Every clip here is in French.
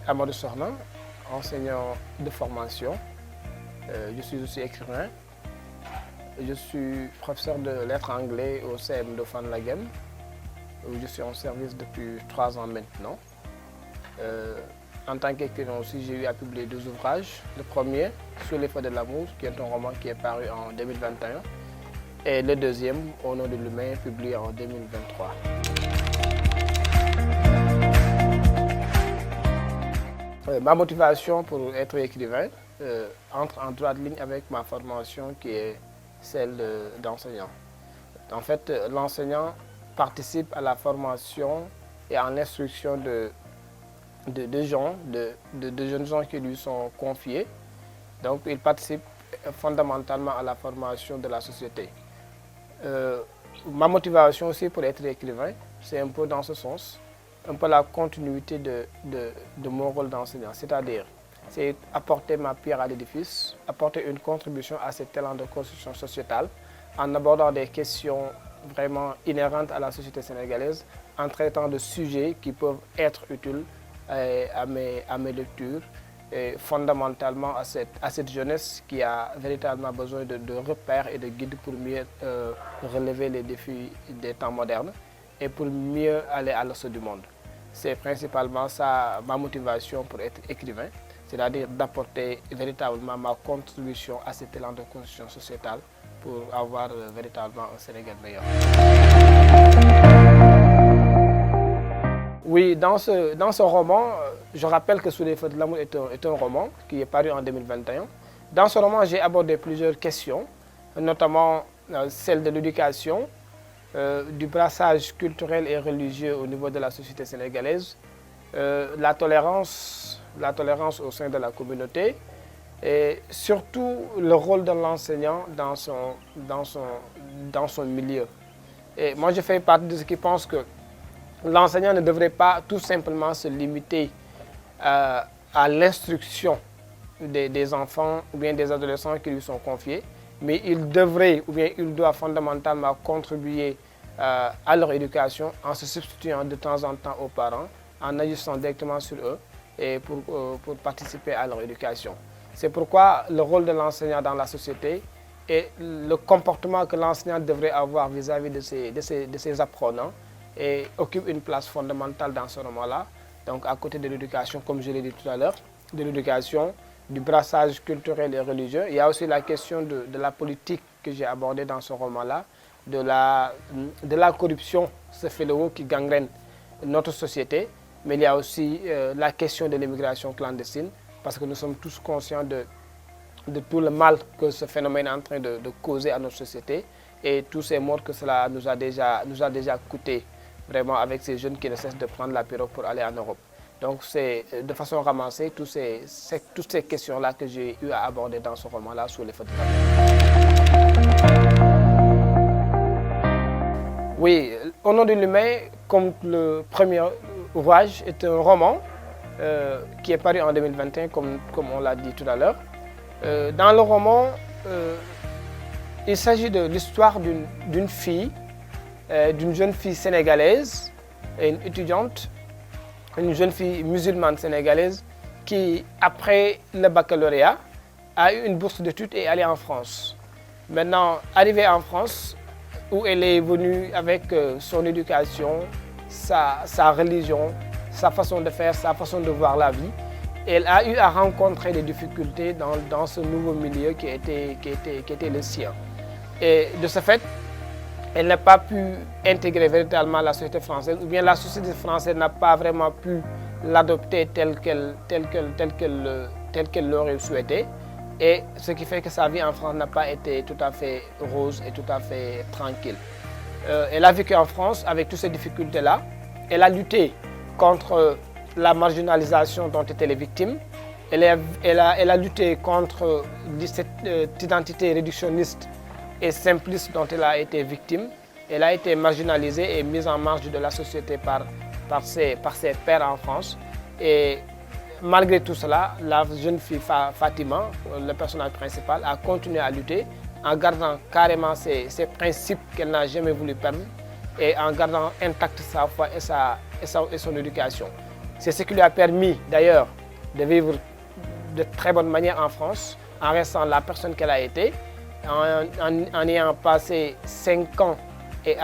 Amadou Sokhna, enseignant de formation. Je suis aussi écrivain. Je suis professeur de lettres anglais au CM de Fann-Laghem, où je suis en service depuis 3 ans maintenant. En tant qu'écrivain aussi, j'ai eu à publier 2 ouvrages. Le premier, Sous les feux de l'amour, qui est un roman qui est paru en 2021. Et le deuxième, Au nom de l'humain, publié en 2023. Ma motivation pour être écrivain entre en droite ligne avec ma formation qui est celle d'enseignant. En fait, l'enseignant participe à la formation et à l'instruction de jeunes gens qui lui sont confiés. Donc, il participe fondamentalement à la formation de la société. Ma motivation aussi pour être écrivain, c'est un peu dans ce sens, un peu la continuité de mon rôle d'enseignant, c'est-à-dire c'est apporter ma pierre à l'édifice, apporter une contribution à cet élan de construction sociétale en abordant des questions vraiment inhérentes à la société sénégalaise, en traitant de sujets qui peuvent être utiles à mes lectures, et fondamentalement à cette jeunesse qui a véritablement besoin de repères et de guides pour mieux relever les défis des temps modernes et pour mieux aller à l'assaut du monde. C'est principalement ça ma motivation pour être écrivain, c'est-à-dire d'apporter véritablement ma contribution à cet élan de construction sociétale pour avoir véritablement un Sénégal meilleur. Oui, dans ce roman, je rappelle que Sous les feux de l'amour est un roman qui est paru en 2021. Dans ce roman, j'ai abordé plusieurs questions, notamment celle de l'éducation, du brassage culturel et religieux au niveau de la société sénégalaise, la tolérance au sein de la communauté et surtout le rôle de l'enseignant dans son milieu. Et moi, je fais partie de ceux qui pensent que l'enseignant ne devrait pas tout simplement se limiter à l'instruction des enfants ou bien des adolescents qui lui sont confiés, mais il devrait ou bien il doit fondamentalement contribuer à leur éducation en se substituant de temps en temps aux parents, en agissant directement sur eux et pour participer à leur éducation. C'est pourquoi le rôle de l'enseignant dans la société et le comportement que l'enseignant devrait avoir vis-à-vis de ses apprenants et occupe une place fondamentale dans ce roman-là. Donc à côté de l'éducation, comme je l'ai dit tout à l'heure, de l'éducation, du brassage culturel et religieux, il y a aussi la question de la politique que j'ai abordée dans ce roman-là, de la corruption, ce fléau qui gangrène notre société, mais il y a aussi la question de l'immigration clandestine, parce que nous sommes tous conscients de tout le mal que ce phénomène est en train de causer à notre société et tous ces morts que cela nous a déjà coûté, vraiment avec ces jeunes qui ne cessent de prendre la pirogue pour aller en Europe. Donc c'est de façon ramassée toutes ces questions-là que j'ai eu à aborder dans ce roman-là, Sous les feux de l'amour. Oui, Au nom de l'humain, comme le premier ouvrage, est un roman qui est paru en 2021, comme on l'a dit tout à l'heure. Dans le roman, il s'agit de l'histoire d'une fille, d'une jeune fille sénégalaise, une étudiante, une jeune fille musulmane sénégalaise qui, après le baccalauréat, a eu une bourse d'études et est allée en France. Maintenant, arrivée en France, où elle est venue avec son éducation, sa religion, sa façon de faire, sa façon de voir la vie, elle a eu à rencontrer des difficultés dans ce nouveau milieu qui était le sien. Et de ce fait, elle n'a pas pu intégrer véritablement la société française, ou bien la société française n'a pas vraiment pu l'adopter telle qu'elle l'aurait souhaité. Et ce qui fait que sa vie en France n'a pas été tout à fait rose et tout à fait tranquille. Elle a vécu en France avec toutes ces difficultés-là. Elle a lutté contre la marginalisation dont était les victimes. Elle a lutté contre cette identité réductionniste et simpliste dont elle a été victime. Elle a été marginalisée et mise en marge de la société par ses pairs en France. Et malgré tout cela, la jeune fille Fatima, le personnage principal, a continué à lutter en gardant carrément ses principes qu'elle n'a jamais voulu perdre et en gardant intacte sa foi et son éducation. C'est ce qui lui a permis d'ailleurs de vivre de très bonne manière en France, en restant la personne qu'elle a été, en ayant passé 5 ans et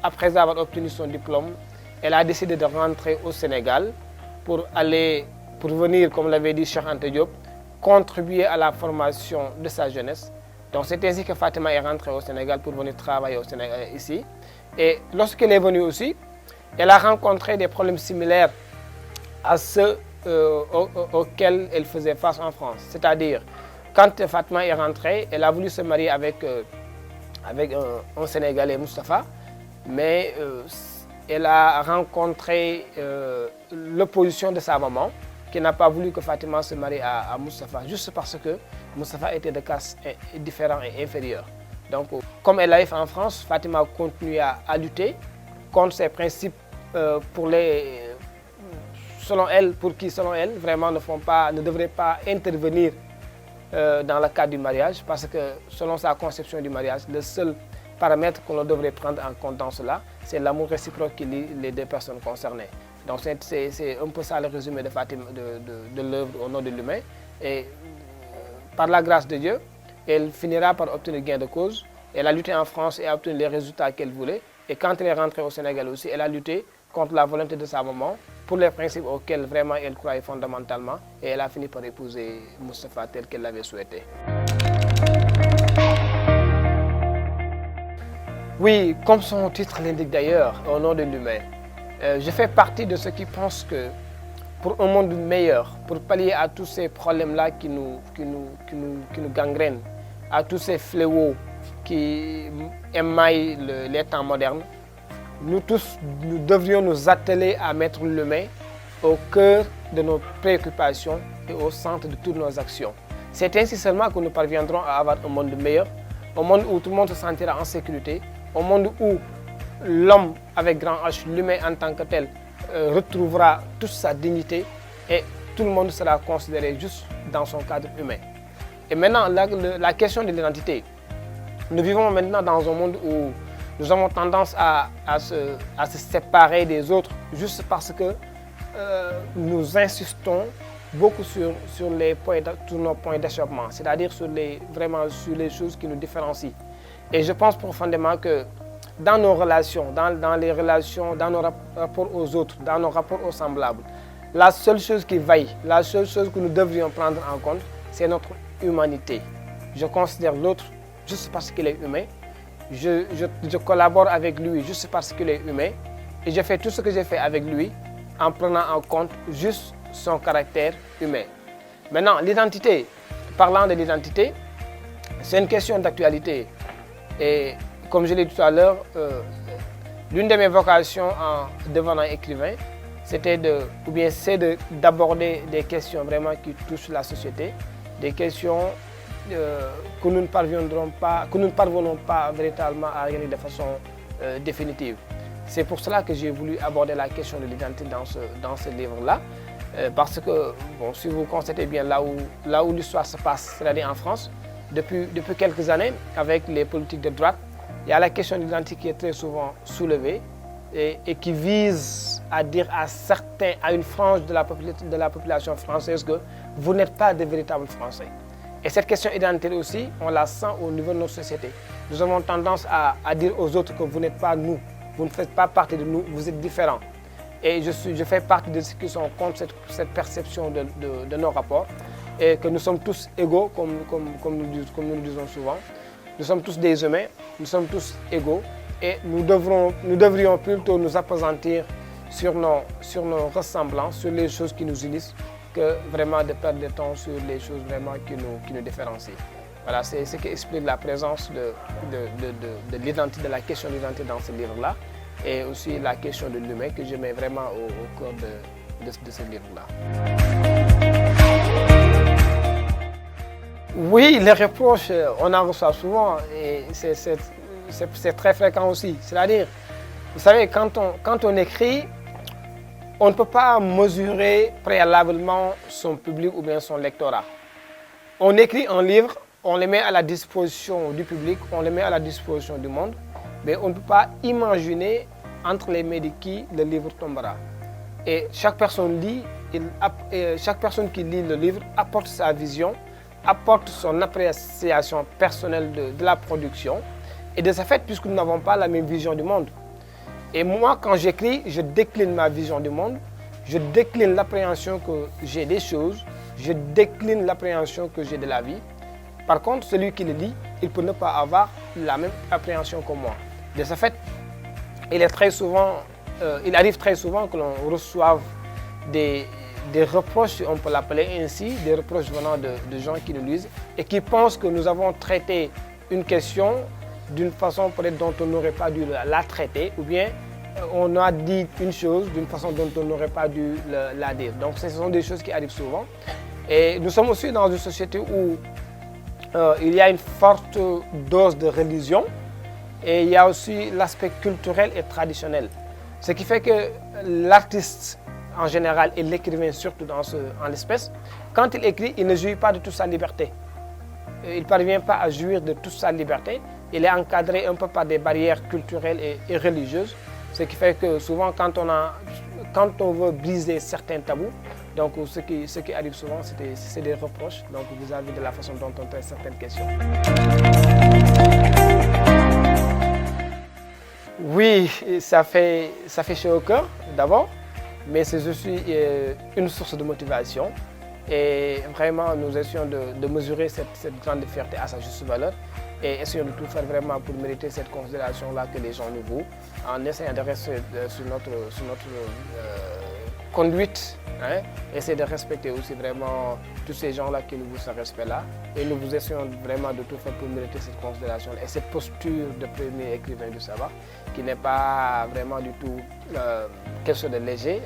après avoir obtenu son diplôme, elle a décidé de rentrer au Sénégal pour venir, comme l'avait dit Cheikh Anta Diop, contribuer à la formation de sa jeunesse. Donc c'est ainsi que Fatima est rentrée au Sénégal pour venir travailler au Sénégal, ici. Et lorsqu'elle est venue aussi, elle a rencontré des problèmes similaires à ceux auxquels elle faisait face en France. C'est-à-dire, quand Fatima est rentrée, elle a voulu se marier avec un Sénégalais, Moustapha, mais elle a rencontré l'opposition de sa maman, qui n'a pas voulu que Fatima se marie à Moustapha, juste parce que Moustapha était de classe différente et inférieure. Donc, comme elle l'avait fait en France, Fatima a continué à lutter contre ces principes selon elle, vraiment ne devraient pas intervenir dans le cadre du mariage, parce que selon sa conception du mariage, le seul paramètre qu'on devrait prendre en compte dans cela, c'est l'amour réciproque qui lie les deux personnes concernées. Donc c'est un peu ça le résumé de Fatima, de l'œuvre Au nom de l'humain. Et par la grâce de Dieu, elle finira par obtenir gain de cause. Elle a lutté en France et a obtenu les résultats qu'elle voulait. Et quand elle est rentrée au Sénégal aussi, elle a lutté contre la volonté de sa maman pour les principes auxquels vraiment elle croyait fondamentalement. Et elle a fini par épouser Moustapha tel qu'elle l'avait souhaité. Oui, comme son titre l'indique d'ailleurs, Au nom de l'humain, je fais partie de ceux qui pensent que pour un monde meilleur, pour pallier à tous ces problèmes-là qui nous gangrènent, à tous ces fléaux qui émaillent les temps modernes, nous tous, nous devrions nous atteler à mettre l'humain au cœur de nos préoccupations et au centre de toutes nos actions. C'est ainsi seulement que nous parviendrons à avoir un monde meilleur, un monde où tout le monde se sentira en sécurité, un monde où l'homme avec grand H, l'humain en tant que tel, retrouvera toute sa dignité et tout le monde sera considéré juste dans son cadre humain. Et maintenant, la question de l'identité. Nous vivons maintenant dans un monde où nous avons tendance à se séparer des autres juste parce que nous insistons beaucoup sur nos points d'achoppement, c'est-à-dire vraiment sur les choses qui nous différencient. Et je pense profondément que dans nos relations, dans les relations, dans nos rapports aux autres, dans nos rapports aux semblables, la seule chose qui vaille, la seule chose que nous devrions prendre en compte, c'est notre humanité. Je considère l'autre juste parce qu'il est humain. Je collabore avec lui juste parce qu'il est humain. Et je fais tout ce que j'ai fait avec lui en prenant en compte juste son caractère humain. Maintenant, l'identité, parlant de l'identité, c'est une question d'actualité. Et comme je l'ai dit tout à l'heure, l'une de mes vocations en devenant écrivain, c'est d'aborder des questions vraiment qui touchent la société, des questions que nous ne parvenons pas véritablement à régler de façon définitive. C'est pour cela que j'ai voulu aborder la question de l'identité dans ce livre-là, parce que, bon, si vous constatez bien là où l'histoire se passe, c'est-à-dire en France, depuis quelques années, avec les politiques de droite, il y a la question de l'identité qui est très souvent soulevée et qui vise à dire à une frange de la population française que vous n'êtes pas de véritables Français. Et cette question identitaire aussi, on la sent au niveau de notre société. Nous avons tendance à dire aux autres que vous n'êtes pas nous, vous ne faites pas partie de nous, vous êtes différents. Et je fais partie de ceux qui sont contre cette perception de nos rapports et que nous sommes tous égaux, comme nous le disons souvent. Nous sommes tous des humains, nous sommes tous égaux et nous devrions plutôt nous appesantir sur nos ressemblances, sur les choses qui nous unissent, que vraiment de perdre du temps sur les choses vraiment qui nous différencient. Voilà, c'est ce qui explique la présence de l'identité, de la question de l'identité dans ce livre-là et aussi la question de l'humain que je mets vraiment au cœur de ce livre-là. Oui, les reproches, on en reçoit souvent et c'est très fréquent aussi. C'est-à-dire, vous savez, quand on écrit, on ne peut pas mesurer préalablement son public ou bien son lectorat. On écrit un livre, on le met à la disposition du public, on le met à la disposition du monde, mais on ne peut pas imaginer entre les mains de qui le livre tombera. Et chaque personne chaque personne qui lit le livre apporte sa vision, apporte son appréciation personnelle de la production. Et de ce fait, puisque nous n'avons pas la même vision du monde. Et moi, quand j'écris, je décline ma vision du monde, je décline l'appréhension que j'ai des choses, je décline l'appréhension que j'ai de la vie. Par contre, celui qui le lit, il peut ne pas avoir la même appréhension que moi. De ce fait, il arrive très souvent que l'on reçoive des reproches, si on peut l'appeler ainsi, des reproches venant de gens qui le lisent et qui pensent que nous avons traité une question d'une façon peut-être dont on n'aurait pas dû la traiter, ou bien on a dit une chose d'une façon dont on n'aurait pas dû la dire. Donc ce sont des choses qui arrivent souvent. Et nous sommes aussi dans une société où il y a une forte dose de religion et il y a aussi l'aspect culturel et traditionnel. Ce qui fait que l'artiste en général et l'écrivain surtout en l'espèce, quand il écrit, il ne jouit pas de toute sa liberté. Il ne parvient pas à jouir de toute sa liberté. Il est encadré un peu par des barrières culturelles et religieuses. Ce qui fait que souvent quand on veut briser certains tabous, donc ce qui arrive souvent, c'est des reproches vis-à-vis de la façon dont on traite certaines questions. Oui, ça fait chaud au cœur d'abord, mais c'est aussi une source de motivation. Et vraiment, nous essayons de mesurer cette grande fierté à sa juste valeur et essayons de tout faire vraiment pour mériter cette considération-là que les gens nous vouent, en essayant de rester sur notre conduite, hein, essayer de respecter aussi vraiment tous ces gens-là qui nous vouent ce respect-là. Et nous vous essayons vraiment de tout faire pour mériter cette considération et cette posture de premier écrivain du savoir, qui n'est pas vraiment du tout quelque chose de léger,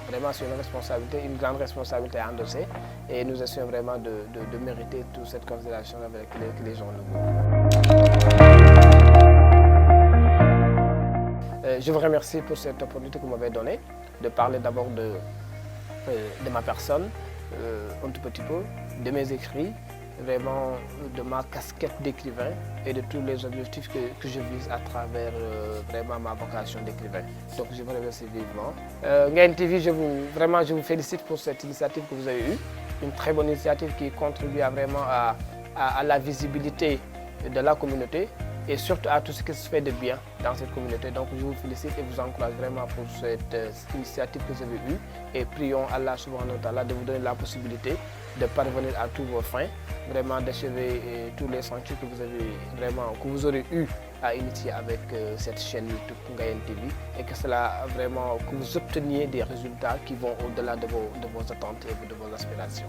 vraiment c'est une responsabilité, une grande responsabilité à endosser. Et nous essayons vraiment de mériter toute cette considération avec que les gens nous vouent. Je vous remercie pour cette opportunité que vous m'avez donnée de parler d'abord de ma personne, un tout petit peu, de mes écrits, vraiment de ma casquette d'écrivain et de tous les objectifs que je vise à travers vraiment ma vocation d'écrivain. Donc je vous remercie vivement. Ngayen TV, je vous félicite pour cette initiative que vous avez eue, une très bonne initiative qui contribue vraiment à la visibilité de la communauté et surtout à tout ce qui se fait de bien dans cette communauté. Donc je vous félicite et vous encourage vraiment pour cette initiative que vous avez eue et prions Allah subhanahu wa ta'ala de vous donner la possibilité de parvenir à tous vos fins, vraiment d'achever tous les sentiers que vous aurez eu à initier avec cette chaîne YouTube Ngayen TV et que vous obteniez des résultats qui vont au-delà de vos attentes et de vos aspirations.